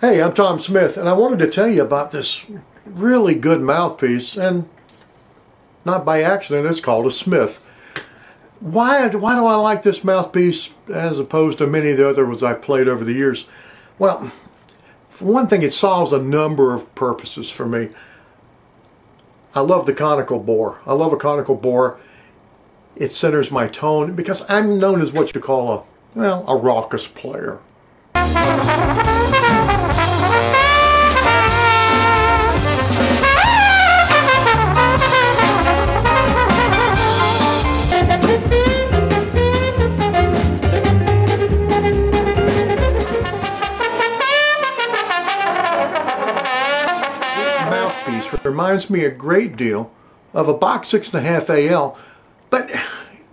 Hey, I'm Tom Smith, and I wanted to tell you about this really good mouthpiece, and not by accident, it's called a Smith. Why do I like this mouthpiece as opposed to many of the others I've played over the years? Well, for one thing, it solves a number of purposes for me. I love the conical bore. I love a conical bore. It centers my tone because I'm known as what you call a raucous player. Mouthpiece reminds me a great deal of a Bach 6.5 AL, but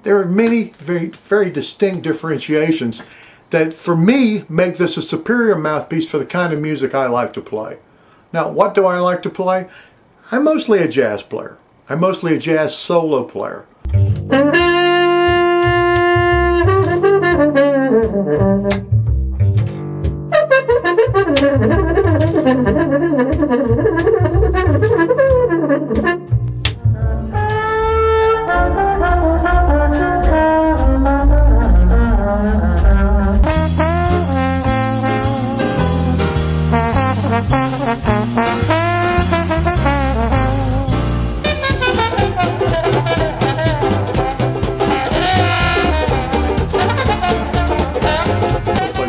there are many very distinct differentiations that for me make this a superior mouthpiece for the kind of music I like to play. Now, what do I like to play? I'm mostly a jazz player. I'm mostly a jazz solo player.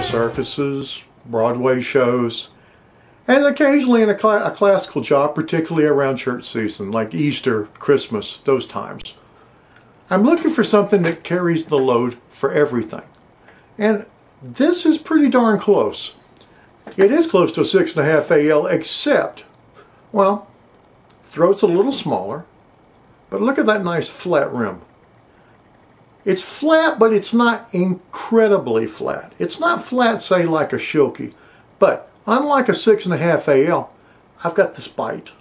Circuses, Broadway shows, and occasionally in a classical job, particularly around church season, like Easter, Christmas, those times. I'm looking for something that carries the load for everything. And this is pretty darn close. It is close to a 6.5 AL, except, well, throat's a little smaller, but look at that nice flat rim. It's flat, but it's not incredibly flat. It's not flat, say, like a Shilky. But unlike a 6.5 AL, I've got this bite.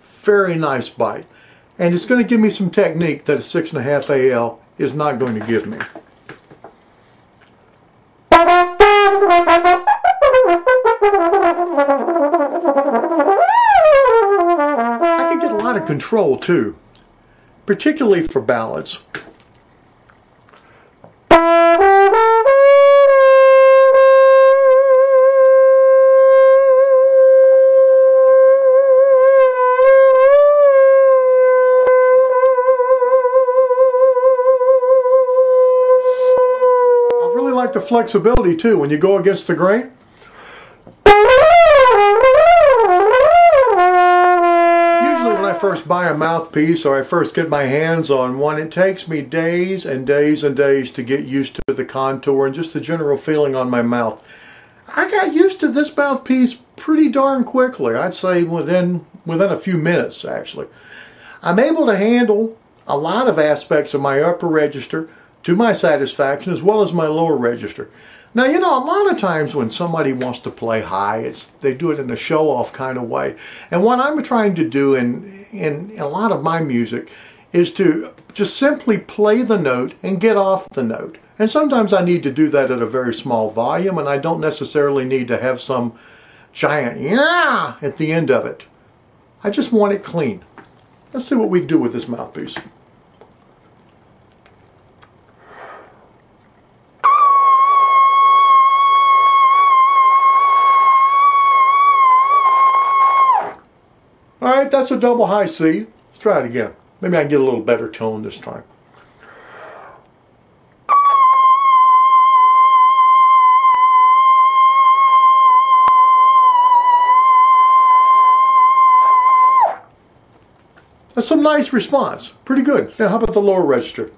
Very nice bite. And it's going to give me some technique that a 6.5 AL is not going to give me. I can get a lot of control, too. Particularly for ballads. The flexibility too when you go against the grain. Usually when I first buy a mouthpiece or I first get my hands on one, it takes me days and days and days to get used to the contour and just the general feeling on my mouth. I got used to this mouthpiece pretty darn quickly. I'd say within a few minutes actually. I'm able to handle a lot of aspects of my upper register to my satisfaction, as well as my lower register. Now, you know, a lot of times when somebody wants to play high, they do it in a show-off kind of way. And what I'm trying to do in a lot of my music is to just simply play the note and get off the note. And sometimes I need to do that at a very small volume, and I don't necessarily need to have some giant yeah at the end of it. I just want it clean. Let's see what we can do with this mouthpiece. Alright, that's a double high C. Let's try it again. Maybe I can get a little better tone this time. That's some nice response. Pretty good. Now, how about the lower register?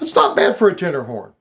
It's not bad for a tenor horn.